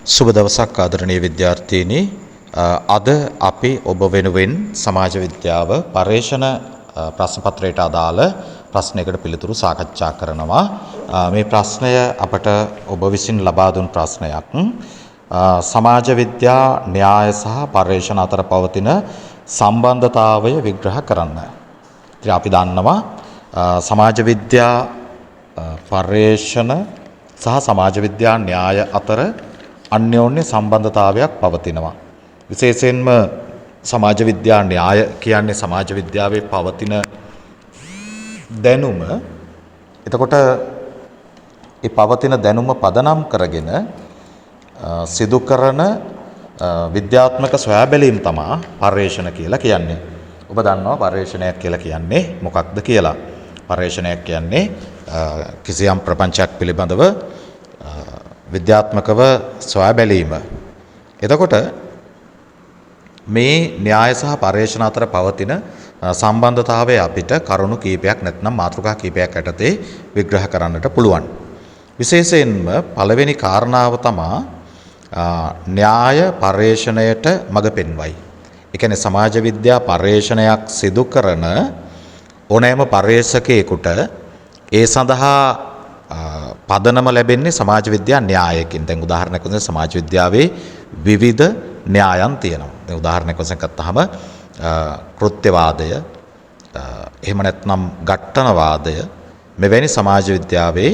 සුබ දවසක් ආදරණීය විද්‍යාර්ථීනි. අද අපි ඔබ වෙනුවෙන් සමාජ විද්‍යාව පර්යේෂණ ප්‍රශ්න පත්‍රයට අදාළ ප්‍රශ්නයකට පිළිතුරු සාකච්ඡා කරනවා. මේ ප්‍රශ්නය අපට ඔබ විසින් ලබා දුන් ප්‍රශ්නයක්. සමාජ විද්‍යා න්‍යාය සහ පර්යේෂණ අතර පවතින සම්බන්ධතාවය විග්‍රහ කරන්න. ඉතින් අපි දන්නවා සමාජ විද්‍යා පර්යේෂණ සහ සමාජ විද්‍යා න්‍යාය අතර අන්‍යෝන්‍ය සම්බන්ධතාවයක් පවතිනවා. විශේෂයෙන්ම සමාජ විද්‍යා න්‍යාය කියන්නේ සමාජ විද්‍යාවේ පවතින දැනුම. එතකොට ඒ පවතින දැනුම පදනම් කරගෙන සිදු කරන විද්‍යාත්මක සොයාබැලීම් තමයි පර්යේෂණ කියලා කියන්නේ. ඔබ දන්නවා පර්යේෂණයක් කියලා කියන්නේ මොකක්ද කියලා. පර්යේෂණයක් කියන්නේ කිසියම් ප්‍රපංචයක් පිළිබඳව විද්‍යාත්මකව සොයා බැලීම. එතකොට මේ න්‍යාය සහ පර්යේෂණ අතර පවතින සම්බන්ධතාවය අපිට කරුණු කීපයක් නැත්නම් මාතෘකා කීපයක් යටතේ විග්‍රහ කරන්නට පුළුවන්. විශේෂයෙන්ම පළවෙනි කාරණාව තමයි න්‍යාය පර්යේෂණයට මඟ පෙන්වයි. ඒ කියන්නේ සමාජ විද්‍යා පර්යේෂණයක් සිදු කරන ඕනෑම පර්යේෂකයෙකුට ඒ සඳහා පදනම ලැබෙන්නේ සමාජ විද්‍යා න්‍යායකින්. දැන් උදාහරණයක් වශයෙන් සමාජ විද්‍යාවේ විවිධ න්‍යායන් තියෙනවා. දැන් උදාහරණයක් වශයෙන් ගත්තාම කෘත්‍යවාදය, එහෙම නැත්නම් ඝට්ටනවාදය, මෙවැනි සමාජ විද්‍යාවේ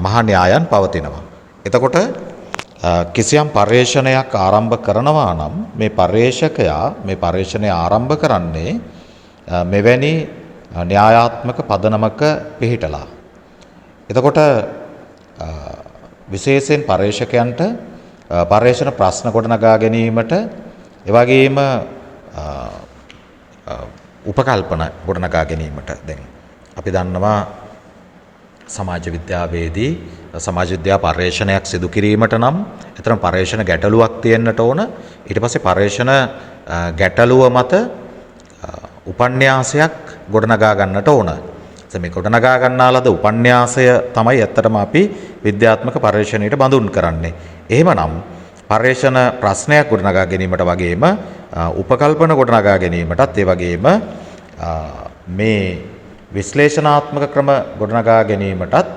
මහා න්‍යායන් පවතිනවා. එතකොට කිසියම් පර්යේෂණයක් ආරම්භ කරනවා නම් මේ පර්යේෂකයා මේ පර්යේෂණය ආරම්භ කරන්නේ මෙවැනි න්‍යායාත්මක පදනමක පිහිටලා. එතකොට විශේෂයෙන් පර්යේෂකයන්ට පර්යේෂණ ප්‍රශ්න ගොඩනගා ගැනීමට එවැගේම උපකල්පන ගොඩනගා ගැනීමට දැන් අපි දන්නවා සමාජ විද්‍යාවේදී සමාජ විද්‍යා පර්යේෂණයක් සිදු කිරීමට නම් එතරම් පර්යේෂණ ගැටලුවක් තියෙන්නට ඕන. ඊට පස්සේ පර්යේෂණ ගැටලුව මත උපන්‍යාසයක් ගොඩනගා ගන්නට ඕන. මේ ගොඩනගා ගන්නා ලද උපන්‍යාසය තමයි ඇත්තටම අපි විද්‍යාත්මක පර්යේෂණයට බඳුන් කරන්නේ. එහෙමනම් පර්යේෂණ ප්‍රශ්නයක් ගොඩනගා ගැනීමට වගේම උපකල්පන ගොඩනගා ගැනීමටත් ඒ වගේම මේ විශ්ලේෂණාත්මක ක්‍රම ගොඩනගා ගැනීමටත්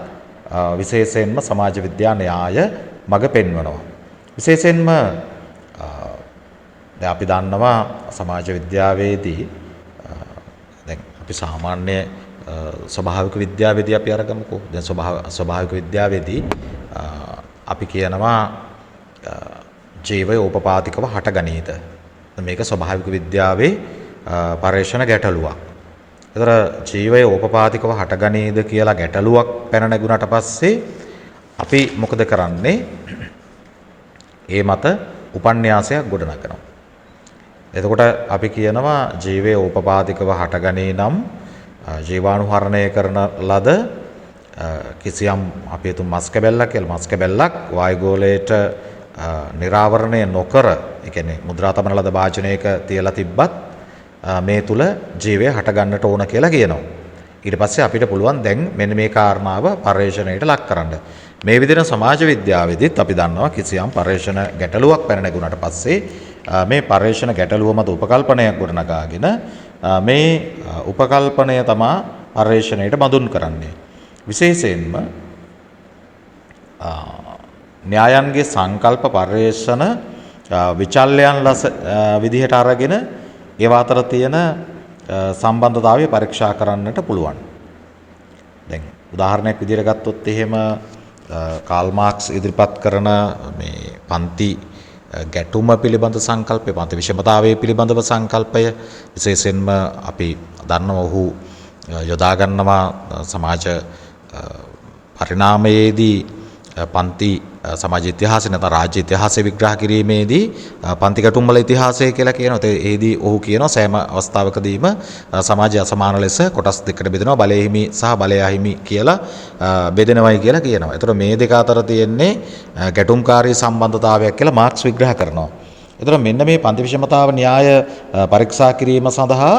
විශේෂයෙන්ම සමාජ විද්‍යා න්‍යාය මඟ පෙන්වනවා. විශේෂයෙන්ම දැන් අපි දන්නවා සමාජ විද්‍යාවේදී දැන් අපි සාමාන්‍ය ස්වභාවික විද්‍යාවේදී අපි අරගමුකෝ. දැන් ස්වභාවික විද්‍යාවේදී අපි කියනවා ජීවය ඕපපාතිකව හටගනීද. මේක ස්වභාවික විද්‍යාවේ පර්යේෂණ ගැටලුවක්. ඒතර ජීවය ඕපපාතිකව හටගනීද කියලා ගැටලුවක් පැන නැගුණාට පස්සේ අපි මොකද කරන්නේ? ඒ මත උපන්‍යාසයක් ගොඩනගනවා. එතකොට අපි කියනවා ජීවය ඕපපාතිකව හටගනී නම් ජීවාණුහරණය කරන ලද කිසියම් අපි හිතමු මස් කැබැල්ලක් කියලා. මස් කැබැල්ලක් වායුගෝලයට නිරාවරණය නොකර, ඒ කියන්නේ මුද්‍රා තබන ලද භාජනයක තියලා තිබ්බත් මේ තුල ජීවය හට ගන්නට ඕන කියලා කියනවා. ඊට පස්සේ අපිට පුළුවන් දැන් මෙන්න මේ කාරණාව පර්යේෂණයට ලක් කරන්න. මේ විදිහට සමාජ විද්‍යාවේදීත් අපි දන්නවා කිසියම් පර්යේෂණ ගැටලුවක් පැන නැගුණාට පස්සේ මේ පර්යේෂණ ගැටලුව මත උපකල්පනයක් ගොඩනගාගෙන මේ උපකල්පනය තමයි පර්යේෂණයට බඳුන් කරන්නේ. විශේෂයෙන්ම න්‍යායන්ගේ සංකල්ප පර්යේෂණ විචල්‍යයන් ලෙස විදිහට අරගෙන ඒවා අතර තියෙන සම්බන්ධතාවය පරීක්ෂා කරන්නට පුළුවන්. දැන් උදාහරණයක් විදිහට ගත්තොත් එහෙම කාල් මාක්ස් ඉදිරිපත් කරන මේ පන්ති ගැටුම පිළිබඳ සංකල්පය, පන්ති විෂමතාවයේ පිළිබඳව සංකල්පය විශේෂයෙන්ම අපි දන්නවා ඔහු යොදා ගන්නවා සමාජ පරිණාමයේදී පන්ති සමාජ ඉතිහාසය නැත්නම් රාජ්‍ය ඉතිහාසය විග්‍රහ කිරීමේදී පන්ති ගැටුම් වල ඉතිහාසය කියලා කියනවා. ඒදී ඔහු කියනවා සෑම අවස්ථාවකදීම සමාජය අසමාන ලෙස කොටස් දෙකකට බෙදෙනවා. බලය හිමි සහ බලය අහිමි කියලා බෙදෙනවයි කියලා කියනවා. ඒතර මේ දෙක අතර තියෙන්නේ ගැටුම්කාරී සම්බන්ධතාවයක් කියලා මාක්ස් විග්‍රහ කරනවා. ඒතර මෙන්න මේ පන්ති විෂමතාව න්‍යාය පරීක්ෂා කිරීම සඳහා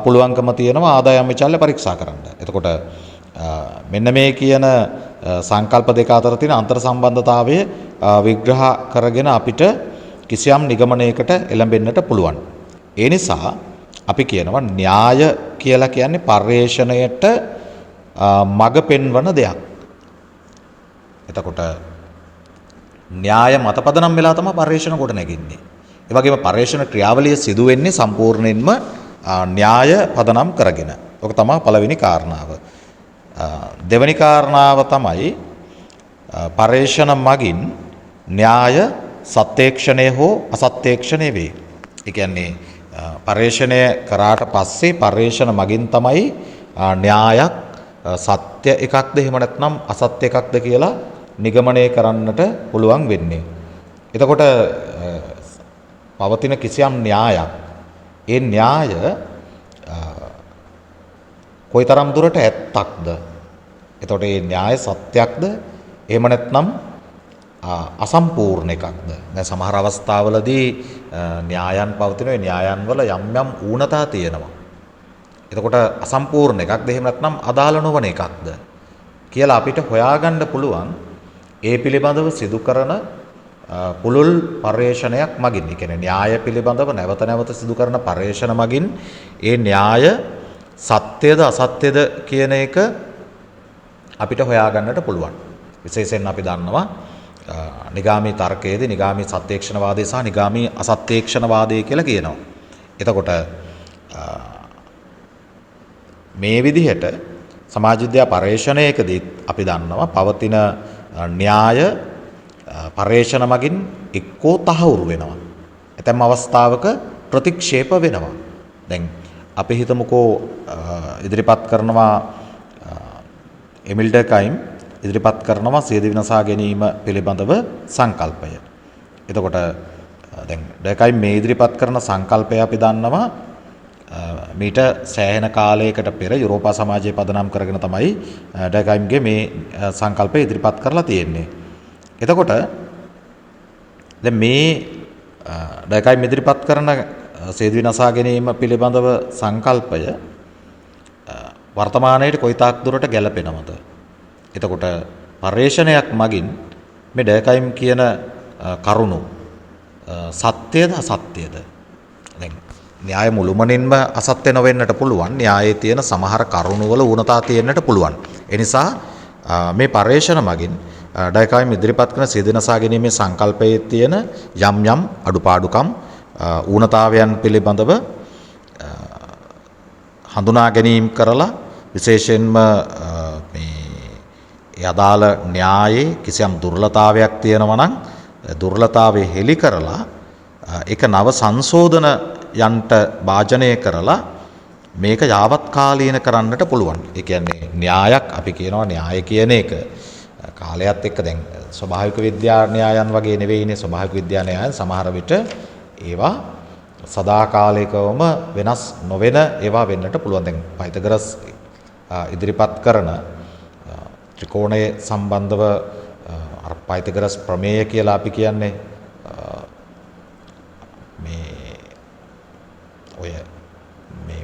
පුළුවන්කම තියෙනවා ආදායම් විචල්‍ය පරීක්ෂා කරන්න. එතකොට මෙන්න මේ කියන සංකල්ප දෙක අතර තියෙන අන්තර් සම්බන්ධතාවය විග්‍රහ කරගෙන අපිට කිසියම් නිගමනයකට එළඹෙන්නට පුළුවන්. ඒ නිසා අපි කියනවා න්‍යාය කියලා කියන්නේ පර්යේෂණයට මඟ පෙන්වන දෙයක්. එතකොට න්‍යාය මතපදනම් වෙලා තමයි පර්යේෂණ කොට නැගින්නේ. ඒ වගේම පර්යේෂණ ක්‍රියාවලිය සිදු වෙන්නේ සම්පූර්ණයෙන්ම න්‍යාය පදනම් කරගෙන. ඔක තමයි පළවෙනි කාරණාව. දෙවෙනි කාරණාව තමයි පර්යේෂණ මගින් න්‍යාය සත්‍යේක්ෂණය හෝ අසත්‍යේක්ෂණය වේ. ඒ කියන්නේ පර්යේෂණය කරාට පස්සේ පර්යේෂණ මගින් තමයි න්‍යායක් සත්‍ය එකක්ද එහෙම නැත්නම් අසත්‍ය එකක්ද කියලා නිගමනය කරන්නට පුළුවන් වෙන්නේ. එතකොට පවතින කිසියම් න්‍යායක් ඒ න්‍යාය කොයිතරම් දුරට ඇත්තක්ද? එතකොට මේ න්‍යාය සත්‍යක්ද? එහෙම නැත්නම් අසම්පූර්ණ එකක්ද? දැන් සමහර අවස්ථාවලදී න්‍යායන් පවතින ඒ න්‍යායන් වල යම් යම් ඌනතා තියෙනවා. එතකොට අසම්පූර්ණ එකක්ද? එහෙම නැත්නම් අදාළ නොවන එකක්ද කියලා අපිට හොයාගන්න පුළුවන් ඒ පිළිබඳව සිදු කරන පුළුල් පර්යේෂණයක් මගින්. ඒ කියන්නේ න්‍යාය පිළිබඳව නැවත නැවත සිදු කරන පර්යේෂණ මගින් ඒ න්‍යාය සත්‍යද අසත්‍යද කියන එක අපිට හොයාගන්නට පුළුවන්. විශේෂයෙන් අපි දන්නවා නිගාමී තර්කයේදී නිගාමී සත්‍යේක්ෂණවාදය සහ නිගාමී අසත්‍යේක්ෂණවාදය කියලා කියනවා. එතකොට මේ විදිහට සමාජ විද්‍යා පර්යේෂණයකදී අපි දන්නවා පවතින න්‍යාය පර්යේෂණ මගින් එක්කෝ තහවුරු වෙනවා. ඇතැම් අවස්ථාවක ප්‍රතික්ෂේප වෙනවා. දැන් අපි හිතමුකෝ ඉදිරිපත් කරනවා එමිල් ඩර්කයිම් ඉදිරිපත් කරනවා සියදිවි විනාශා ගැනීම පිළිබඳව සංකල්පය. එතකොට දැන් ඩර්කයිම් මේ ඉදිරිපත් කරන සංකල්පය අපි දන්නවා මීට සෑහෙන කාලයකට පෙර යුරෝපා සමාජයේ පදනම් කරගෙන තමයි ඩර්කයිම්ගේ මේ සංකල්පය ඉදිරිපත් කරලා තියෙන්නේ. එතකොට දැන් මේ ඩර්කයිම් ඉදිරිපත් කරන සියදිවි විනාශා ගැනීම පිළිබඳව සංකල්පය වර්තමානයේ කොයිතාක් දුරට ගැලපෙනවද? එතකොට පර්යේෂණයක් මගින් මේ ඩර්කයිම් කියන කරුණු සත්‍යද අසත්‍යද? දැන් න්‍යාය මුළුමනින්ම අසත්‍ය නොවෙන්නට පුළුවන්. න්‍යායයේ තියෙන සමහර කරුණු වල ඌනතා තියෙන්නට පුළුවන්. ඒ නිසා මේ පර්යේෂණ මගින් ඩර්කයිම් ඉදිරිපත් කරන සියදිවි විනාශා ගැනීමේ සංකල්පයේ තියෙන යම් යම් අඩුපාඩුකම් ඌනතාවයන් පිළිබඳව හඳුනා ගැනීම කරලා විශේෂයෙන්ම මේ අදාළ න්‍යායේ කිසියම් දුර්වලතාවයක් තියෙනවා නම් දුර්වලතාවය හෙළි කරලා ඒක නව සංශෝධනයන්ට භාජනය කරලා මේක යාවත් කාලීන කරන්නට පුළුවන්. ඒ කියන්නේ න්‍යායක් අපි කියනවා න්‍යාය කියන එක කාලයත් එක්ක දැන් ස්වභාවික විද්‍යා න්‍යායන් වගේ නෙවෙයිනේ. ස්වභාවික විද්‍යා න්‍යායන් සමහර විට ඒවා සදාකාලිකවම වෙනස් නොවන ඒවා වෙන්නට පුළුවන්. දැන් පයිතගරස් ඉදිරිපත් කරන ත්‍රිකෝණයේ සම්බන්ධව අර පයිතගරස් ප්‍රමේය කියලා අපි කියන්නේ මේ ඔය මේ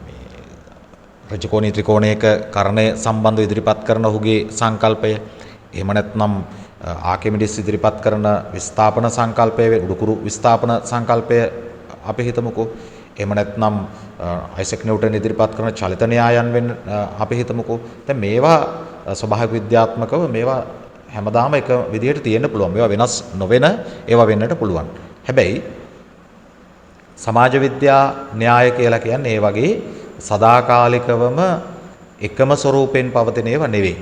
රජකෝණී ත්‍රිකෝණයක කර්ණය සම්බන්ධව ඉදිරිපත් කරන ඔහුගේ සංකල්පය. එහෙම නැත්නම් ආකිමිඩිස් ඉදිරිපත් කරන විස්ථාපන සංකල්පය උඩුකුරු විස්ථාපන සංකල්පය අපි හිතමුකෝ. එහෙම නැත්නම් අයිසැක් නිව්ටන් ඉදිරිපත් කරන චලිත න්‍යායන් වෙන අපි හිතමුකෝ. දැන් මේවා ස්වභාවික විද්‍යාත්මකව මේවා හැමදාම එක විදිහට තියෙන්න පුළුවන්. මේවා වෙනස් නොවන ඒවා වෙන්නට පුළුවන්. හැබැයි සමාජ විද්‍යා න්‍යාය කියලා කියන්නේ ඒ වගේ සදාකාලිකවම එකම ස්වරූපයෙන් පවතින ඒවා නෙවෙයි.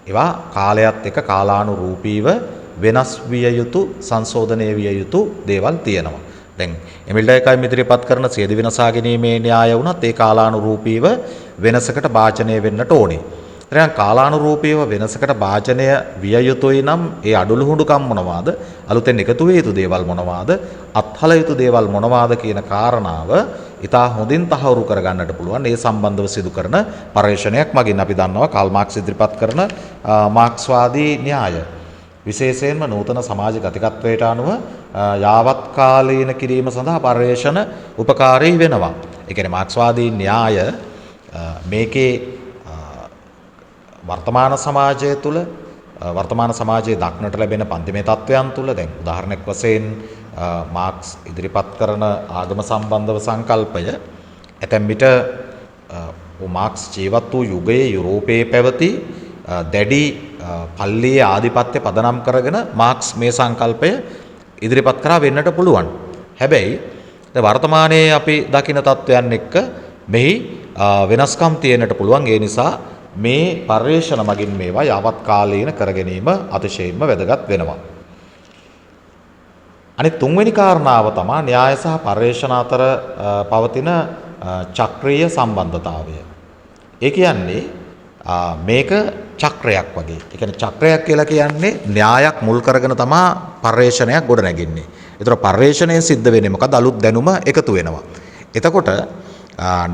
ඒවා කාලයත් එක්ක කාලානුරූපීව වෙනස් විය යුතු සංශෝධනය විය යුතු දේවල් තියෙනවා. දැන් එමිල් ඩර්කයිම් ඉදිරිපත් කරන සියදිවි විනාශා ගැනීමේ න්‍යාය වුණත් ඒ කාලානුරූපීව වෙනසකට භාජනය වෙන්නට ඕනේ. එතන කාලානුරූපීව වෙනසකට භාජනය විය යුතුයි නම් ඒ අඩලුහුඬුකම් මොනවාද? අලුතෙන් එකතු විය යුතු දේවල් මොනවාද? අත්හල යුතු දේවල් මොනවාද කියන කාරණාව ඉතා හොඳින් තහවුරු කරගන්නට පුළුවන්. ඒ සම්බන්ධව සිදු කරන පර්යේෂණයක් මගින් අපි දන්නවා කාල් මාක්ස් ඉදිරිපත් කරන මාක්ස්වාදී න්‍යාය විශේෂයෙන්ම නූතන සමාජ ගතිකත්වයට අනුව යාවත් කාලීන කිරීම සඳහා පර්යේෂණ උපකාරී වෙනවා. ඒ කියන්නේ මාක්ස්වාදී න්‍යාය මේකේ වර්තමාන සමාජය තුළ වර්තමාන සමාජයේ දක්නට ලැබෙන පන්තිමය තත්ත්වයන් තුළ දැන් උදාහරණයක් වශයෙන් මාක්ස් ඉදිරිපත් කරන ආගම සම්බන්ධව සංකල්පය ඇතැම් විට මාක්ස් ජීවත් වූ යුගයේ යුරෝපයේ පැවති දැඩි පල්ලියේ ආධිපත්‍ය පදනම් කරගෙන මාක්ස් මේ සංකල්පය ඉදිරිපත් කරා වෙන්නට පුළුවන්. හැබැයි වර්තමානයේ අපි දකින තත්ත්වයන් එක්ක මෙහි වෙනස්කම් තියෙන්නට පුළුවන්. ඒ නිසා මේ පර්යේෂණ මගින් මේවා යාවත් කාලීන කර ගැනීම අතිශයින්ම වැදගත් වෙනවා. අනිත් තුන්වෙනි කාරණාව තමයි න්‍යාය සහ පර්යේෂණ අතර පවතින චක්‍රීය සම්බන්ධතාවය. ඒ කියන්නේ මේක චක්‍රයක් වගේ. ඒ කියන්නේ චක්‍රයක් කියලා කියන්නේ න්‍යායක් මුල් කරගෙන තමයි පර්යේෂණයක් ගොඩ නැගෙන්නේ. ඒතර පර්යේෂණයෙන් සිද්ධ වෙන්නේ මොකද? අලුත් දැනුම එකතු වෙනවා. එතකොට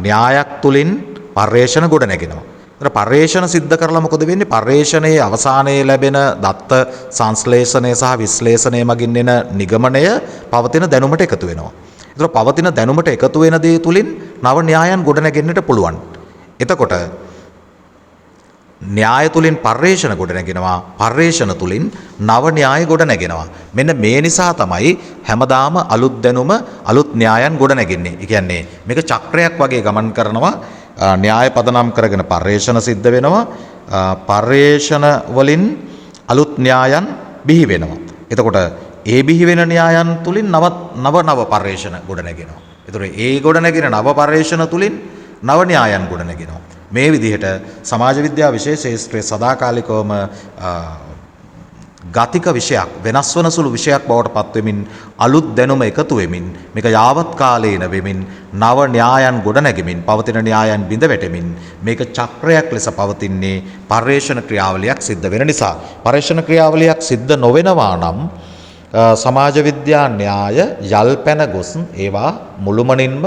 න්‍යායක් තුලින් පර්යේෂණ ගොඩ නැගෙනවා. ඒතර පර්යේෂණ සිද්ධ කරලා මොකද වෙන්නේ? පර්යේෂණයේ අවසානයේ ලැබෙන දත්ත සංශ්ලේෂණය සහ විශ්ලේෂණය මගින් එන නිගමනය පවතින දැනුමට එකතු වෙනවා. ඒතර පවතින දැනුමට එකතු වෙන දේ තුලින් නව න්‍යායන් ගොඩ නැගෙන්නට පුළුවන්. එතකොට න්‍යාය තුලින් පර්යේෂණ ගොඩ නැගෙනවා. පර්යේෂණ තුලින් නව න්‍යාය ගොඩ නැගෙනවා. මෙන්න මේ නිසා තමයි හැමදාම අලුත් දැනුම අලුත් න්‍යායන් ගොඩ නැගෙන්නේ. ඒ කියන්නේ මේක චක්‍රයක් වගේ ගමන් කරනවා. න්‍යාය පදනම් කරගෙන පර්යේෂණ සිද්ධ වෙනවා. පර්යේෂණ වලින් අලුත් න්‍යායන් බිහි වෙනවා. එතකොට ඒ බිහි වෙන න්‍යායන් තුලින් නව පර්යේෂණ ගොඩ නැගෙනවා. ඒතර ඒ ගොඩ නැගෙන නව පර්යේෂණ තුලින් නව න්‍යායන් ගොඩ නැගෙනවා. මේ විදිහට සමාජ විද්‍යා විශේෂ ශාස්ත්‍රයේ සදාකාලිකවම ගතික විෂයක් වෙනස් වන සුළු විෂයක් බවට පත් වෙමින් අලුත් දැනුම එකතු වෙමින් මේක යාවත් කාලීන වෙමින් නව න්‍යායන් ගොඩ නැගෙමින් පවතින න්‍යායන් බිඳ වැටෙමින් මේක චක්‍රයක් ලෙස පවතින්නේ පර්යේෂණ ක්‍රියාවලියක් සිද්ධ වෙන නිසා. පර්යේෂණ ක්‍රියාවලියක් සිද්ධ නොවෙනවා නම් සමාජ විද්‍යා න්‍යාය යල් පැන ගොස් ඒවා මුළුමනින්ම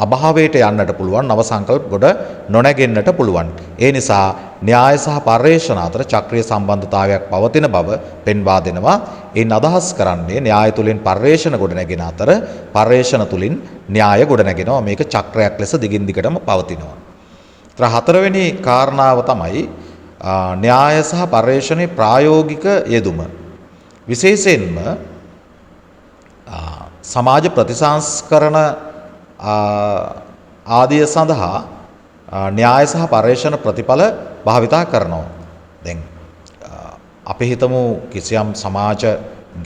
අභාවයට යන්නට පුළුවන්. නව සංකල්ප ගොඩ නොනැගෙන්නට පුළුවන්. ඒ නිසා න්‍යාය සහ පර්යේෂණ අතර චක්‍රීය සම්බන්ධතාවයක් පවතින බව පෙන්වා දෙනවා. එයින් අදහස් කරන්නේ න්‍යාය තුලින් පර්යේෂණ ගොඩ නැගෙන අතර පර්යේෂණ තුලින් න්‍යාය ගොඩ නැගෙනවා. මේක චක්‍රයක් ලෙස දිගින් දිගටම පවතිනවා. හතරවෙනි කාරණාව තමයි න්‍යාය සහ පර්යේෂණේ ප්‍රායෝගික යෙදුම. විශේෂයෙන්ම සමාජ ප්‍රතිසංස්කරණ ආදිය සඳහා න්‍යාය සහ පර්යේෂණ ප්‍රතිඵල භාවිතා කරනවා. දැන් අපි හිතමු කිසියම් සමාජ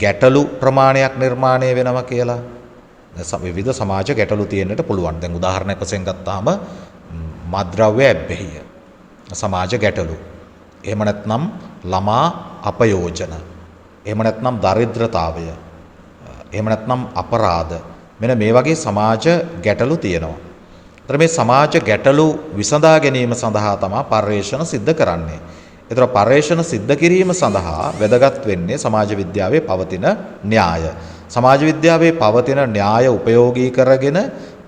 ගැටලු ප්‍රමාණයක් නිර්මාණය වෙනවා කියලා. විවිධ සමාජ ගැටලු තියෙන්නට පුළුවන්. දැන් උදාහරණයක් වශයෙන් ගත්තාම මත්ද්‍රව්‍ය ඇබ්බැහිය සමාජ ගැටලු. එහෙම නැත්නම් ළමා අපයෝජන. එහෙම නැත්නම් දරිද්‍රතාවය. එහෙම නැත්නම් අපරාධ. මෙන්න මේ වගේ සමාජ ගැටලු තියෙනවා. ඒතර මේ සමාජ ගැටලු විසඳා ගැනීම සඳහා තමයි පර්යේෂණ සිද්ධ කරන්නේ. ඒතර පර්යේෂණ සිද්ධ කිරීම සඳහා වැදගත් වෙන්නේ සමාජ විද්‍යාවේ පවතින න්‍යාය. සමාජ විද්‍යාවේ පවතින න්‍යාය උපයෝගී කරගෙන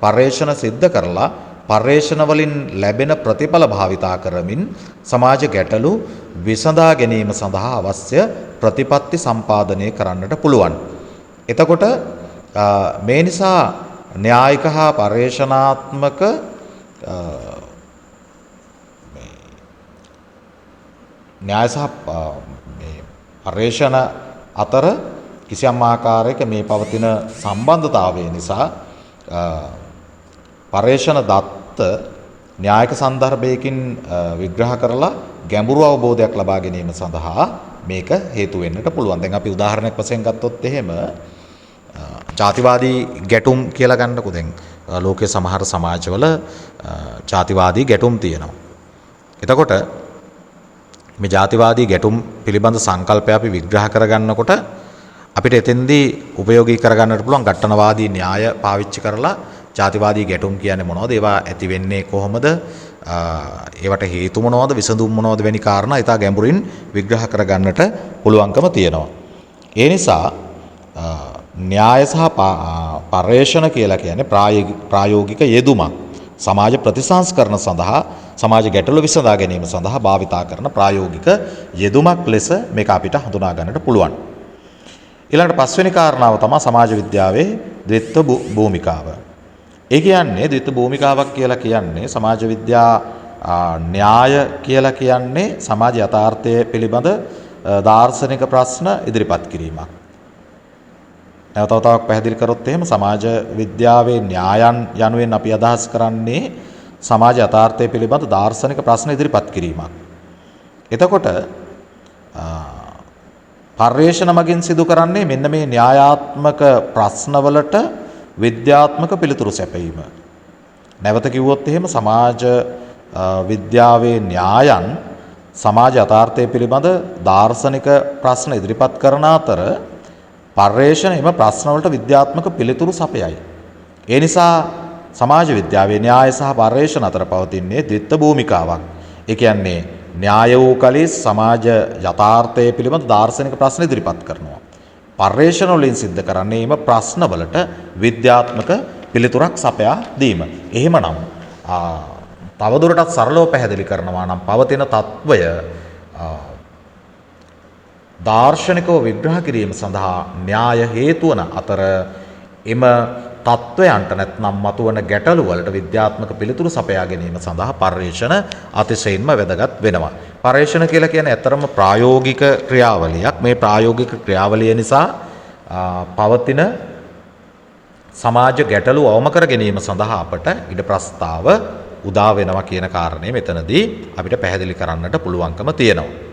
පර්යේෂණ සිද්ධ කරලා පර්යේෂණ වලින් ලැබෙන ප්‍රතිඵල භාවිතා කරමින් සමාජ ගැටලු විසඳා ගැනීම සඳහා අවශ්‍ය ප්‍රතිපත්ති සම්පාදනය කරන්නට පුළුවන්. එතකොට මේ නිසා න්‍යායික හා පර්යේෂණාත්මක න්‍යාය සහ පර්යේෂණ අතර කිසියම් ආකාරයක මේ පවතින සම්බන්ධතාවය නිසා පර්යේෂණ දත්ත න්‍යායික සන්දර්භයකින් විග්‍රහ කරලා ගැඹුරු අවබෝධයක් ලබා ගැනීම සඳහා මේක හේතු වෙන්නට පුළුවන්. දැන් අපි උදාහරණයක් වශයෙන් ගත්තොත් එහෙම ජාතිවාදී ගැටුම් කියලා ගන්නකො. දැන් ලෝකයේ සමහර සමාජවල ජාතිවාදී ගැටුම් තියෙනවා. එතකොට මේ ජාතිවාදී ගැටුම් පිළිබඳ සංකල්පය අපි විග්‍රහ කරගන්නකොට අපිට එතෙන්දී උපයෝගී කරගන්නට පුළුවන් ඝට්ටනවාදී න්‍යාය පාවිච්චි කරලා ජාතිවාදී ගැටුම් කියන්නේ මොනවද? ඒවා ඇති වෙන්නේ කොහොමද? ඒවට හේතු මොනවද? විසඳුම් මොනවද? වැනි කාරණා ඉතා ගැඹුරින් විග්‍රහ කරගන්නට පුළුවන්කම තියෙනවා. ඒ නිසා න්‍යාය සහ පර්යේෂණ කියලා කියන්නේ ප්‍රායෝගික යෙදුමක්. සමාජ ප්‍රතිසංස්කරණ සඳහා සමාජ ගැටලු විසඳා ගැනීම සඳහා භාවිතා කරන ප්‍රායෝගික යෙදුමක් ලෙස මේක අපිට හඳුනා ගන්නට පුළුවන්. ඊළඟට පස්වෙනි කාරණාව තමයි සමාජ විද්‍යාවේ ද්විත්ව භූමිකාව. ඒ කියන්නේ ද්විත්ව භූමිකාවක් කියලා කියන්නේ සමාජ විද්‍යා න්‍යාය කියලා කියන්නේ සමාජ යථාර්ථය පිළිබඳ දාර්ශනික ප්‍රශ්න ඉදිරිපත් කිරීමක්. නැවතවතාවක් පැහැදිලි කරොත් එහෙම සමාජ විද්‍යාවේ න්‍යායන් යනුවෙන් අපි අදහස් කරන්නේ සමාජ යථාර්ථය පිළිබඳ දාර්ශනික ප්‍රශ්න ඉදිරිපත් කිරීමක්. එතකොට පර්යේෂණ මගින් සිදු කරන්නේ මෙන්න මේ න්‍යායාත්මක ප්‍රශ්නවලට විද්‍යාත්මක පිළිතුරු සැපයීම. නැවත කිව්වොත් එහෙම සමාජ විද්‍යාවේ න්‍යායන් සමාජ යථාර්ථය පිළිබඳ දාර්ශනික ප්‍රශ්න ඉදිරිපත් කරන අතර පර්යේෂණ එම ප්‍රශ්නවලට විද්‍යාත්මක පිළිතුරු සපයයි. ඒ නිසා සමාජ විද්‍යාවේ න්‍යාය සහ පර්යේෂණ අතර පවතින්නේ ද්විත්ව භූමිකාවක්. ඒ කියන්නේ න්‍යාය වූ කලී සමාජ යථාර්ථය පිළිබඳ දාර්ශනික ප්‍රශ්න ඉදිරිපත් කරනවා. පර්යේෂණ වලින් සිද්ධ කරන්නේ එම ප්‍රශ්නවලට විද්‍යාත්මක පිළිතුරක් සපයා දීම. එහෙමනම් තවදුරටත් සරලව පැහැදිලි කරනවා නම් පවතින తত্ত্বය දාර්ශනිකව විග්‍රහ කිරීම සඳහා න්‍යාය හේතු වන අතර එම තත්වයන්ට නැත්නම් මතුවන ගැටලු වලට විද්‍යාත්මක පිළිතුරු සපයා ගැනීම සඳහා පර්යේෂණ අතිශයින්ම වැදගත් වෙනවා. පර්යේෂණ කියලා කියන්නේ ඇත්තරම ප්‍රායෝගික ක්‍රියාවලියක්. මේ ප්‍රායෝගික ක්‍රියාවලිය නිසා පවතින සමාජ ගැටලු අවම කර ගැනීම සඳහා අපට ඉඩ ප්‍රස්තාව උදා වෙනවා කියන කාරණය මෙතනදී අපිට පැහැදිලි කරන්නට පුළුවන්කම තියෙනවා.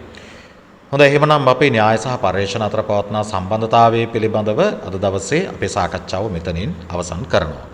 හොඳයි, එහෙමනම් අපේ න්‍යාය සහ පර්යේෂණ අතර පවත්නා සම්බන්ධතාවය පිළිබඳව අද දවසේ අපේ සාකච්ඡාව මෙතනින් අවසන් කරනවා.